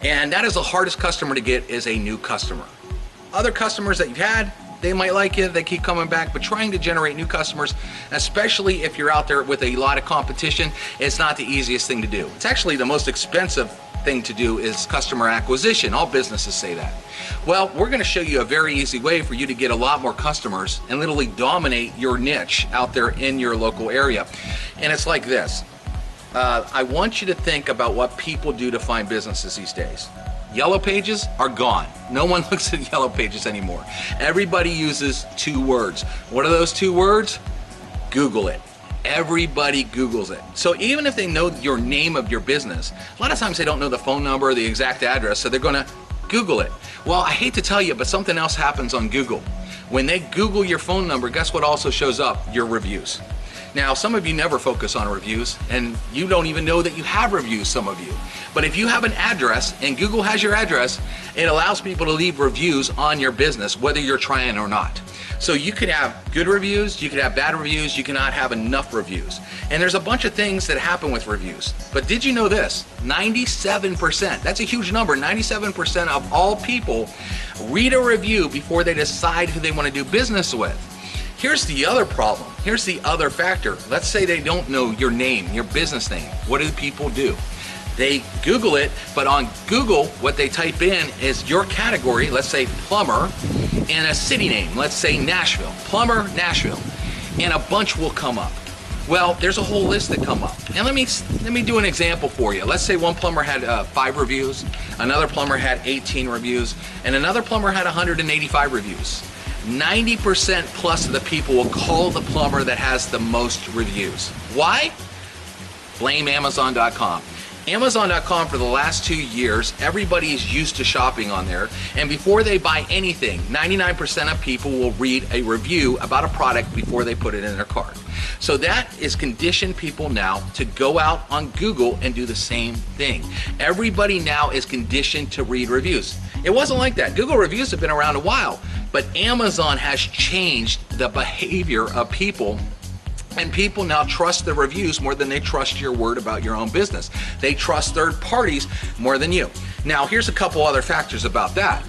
And that is the hardest customer to get, is a new customer. Other customers that you've had, they might like you, they keep coming back, but trying to generate new customers, especially if you're out there with a lot of competition, it's not the easiest thing to do. It's actually the most expensive thing to do is customer acquisition. All businesses say that. Well, we're gonna show you a very easy way for you to get a lot more customers and literally dominate your niche out there in your local area. And it's like this. I want you to think about what people do to find businesses these days. Yellow pages are gone. No one looks at yellow pages anymore. Everybody uses 2 words. What are those 2 words? Google it. Everybody Googles it. So even if they know your name of your business, a lot of times they don't know the phone number or the exact address, so they're gonna Google it. Well, I hate to tell you, but something else happens on Google. When they Google your phone number, guess what also shows up? Your reviews. Now, some of you never focus on reviews, and you don't even know that you have reviews, some of you. But if you have an address, and Google has your address, it allows people to leave reviews on your business, whether you're trying or not. So you could have good reviews, you could have bad reviews, you cannot have enough reviews. And there's a bunch of things that happen with reviews. But did you know this? 97%, that's a huge number, 97% of all people read a review before they decide who they want to do business with. Here's the other problem. Here's the other factor. Let's say they don't know your name, your business name. What do people do? They Google it, but on Google, what they type in is your category, let's say plumber, and a city name, let's say Nashville, plumber, Nashville, and a bunch will come up. Well, there's a whole list that come up. And let me do an example for you. Let's say one plumber had 5 reviews, another plumber had 18 reviews, and another plumber had 185 reviews. 90% plus of the people will call the plumber that has the most reviews. Why? Blame Amazon.com. Amazon.com for the last 2 years, everybody is used to shopping on there, and before they buy anything, 99% of people will read a review about a product before they put it in their cart. So that is conditioned people now to go out on Google and do the same thing. Everybody now is conditioned to read reviews. It wasn't like that. Google reviews have been around a while, but Amazon has changed the behavior of people. And people now trust the reviews more than they trust your word about your own business. They trust third parties more than you. Now, here's a couple other factors about that.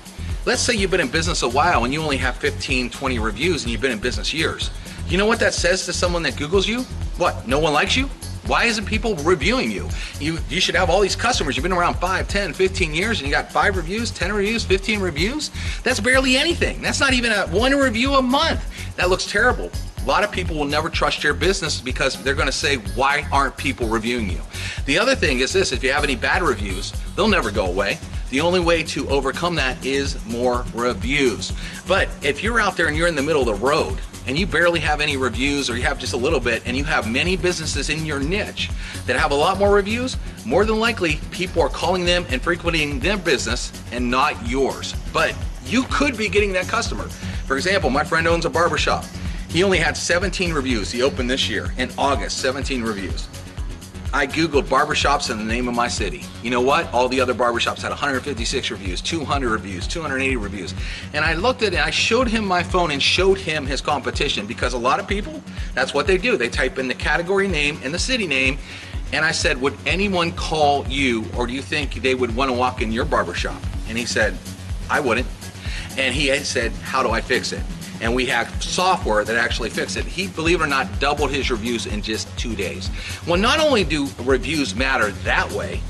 Let's say you've been in business a while and you only have 15, 20 reviews and you've been in business years. You know what that says to someone that Googles you? What, no one likes you? Why isn't people reviewing you? You should have all these customers. You've been around 5, 10, 15 years and you got 5 reviews, 10 reviews, 15 reviews. That's barely anything. That's not even 1 review a month. That looks terrible. A lot of people will never trust your business because they're going to say, why aren't people reviewing you? The other thing is this, if you have any bad reviews, they'll never go away. The only way to overcome that is more reviews. But if you're out there and you're in the middle of the road and you barely have any reviews, or you have just a little bit, and you have many businesses in your niche that have a lot more reviews, more than likely people are calling them and frequenting their business and not yours. But you could be getting that customer. For example, my friend owns a barbershop. He only had 17 reviews. He opened this year in August, 17 reviews. I Googled barbershops in the name of my city. You know what? All the other barbershops had 156 reviews, 200 reviews, 280 reviews. And I looked at it and I showed him my phone and showed him his competition, because a lot of people, that's what they do. They type in the category name and the city name. And I said, would anyone call you, or do you think they would want to walk in your barbershop? And he said, I wouldn't. And he said, how do I fix it? And we have software that actually fixed it. He, believe it or not, doubled his reviews in just 2 days. Well, not only do reviews matter that way,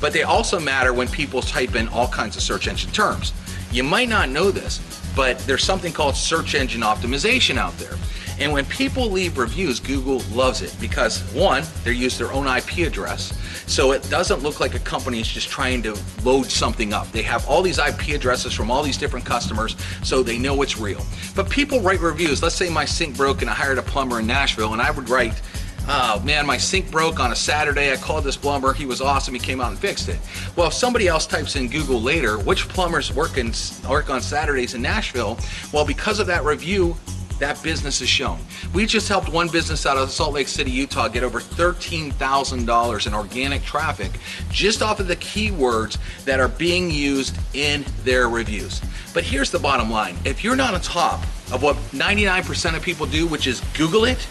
but they also matter when people type in all kinds of search engine terms. You might not know this, but there's something called search engine optimization out there. And when people leave reviews, Google loves it because, one, they use their own IP address, so it doesn't look like a company is just trying to load something up. They have all these IP addresses from all these different customers, so they know it's real. But people write reviews. Let's say my sink broke and I hired a plumber in Nashville, and I would write, oh man, my sink broke on a Saturday. I called this plumber. He was awesome. He came out and fixed it. Well, if somebody else types in Google later, which plumbers work on Saturdays in Nashville? Well, because of that review, that business is shown. We just helped one business out of Salt Lake City, Utah get over $13,000 in organic traffic just off of the keywords that are being used in their reviews. But here's the bottom line. If you're not on top of what 99% of people do, which is Google it,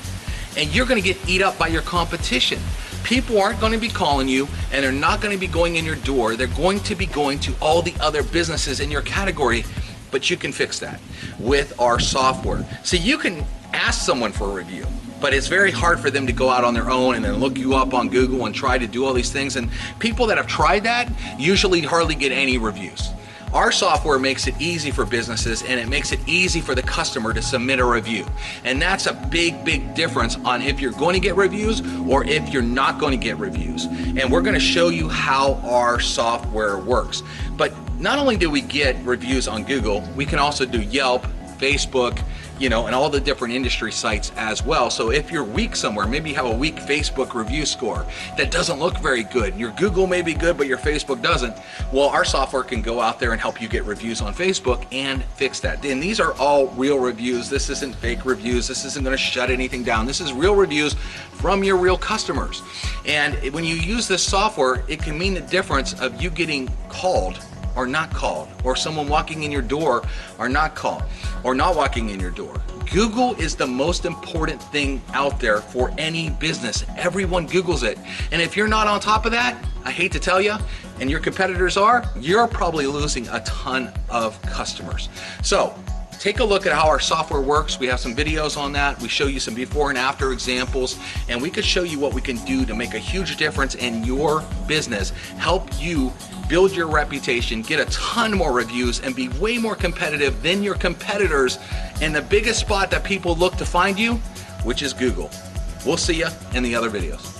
and you're gonna get eat up by your competition. People aren't going to be calling you, and they're not going to be going in your door. They're going to be going to all the other businesses in your category, but you can fix that with our software. So you can ask someone for a review, but it's very hard for them to go out on their own and then look you up on Google and try to do all these things. And people that have tried that usually hardly get any reviews. Our software makes it easy for businesses, and it makes it easy for the customer to submit a review. And that's a big, big difference on if you're going to get reviews or if you're not going to get reviews. And we're going to show you how our software works. But not only do we get reviews on Google, we can also do Yelp, Facebook, and all the different industry sites as well. So if you're weak somewhere, maybe you have a weak Facebook review score that doesn't look very good. Your Google may be good, but your Facebook doesn't. Well, our software can go out there and help you get reviews on Facebook and fix that. And these are all real reviews. This isn't fake reviews. This isn't going to shut anything down. This is real reviews from your real customers. And when you use this software, it can mean the difference of you getting called or not called, or someone walking in your door or not called, or not walking in your door. Google is the most important thing out there for any business. Everyone Googles it. And if you're not on top of that, I hate to tell you, and your competitors are, you're probably losing a ton of customers. So take a look at how our software works. We have some videos on that. We show you some before and after examples, and we could show you what we can do to make a huge difference in your business, help you build your reputation, get a ton more reviews, and be way more competitive than your competitors in the biggest spot that people look to find you, which is Google. We'll see you in the other videos.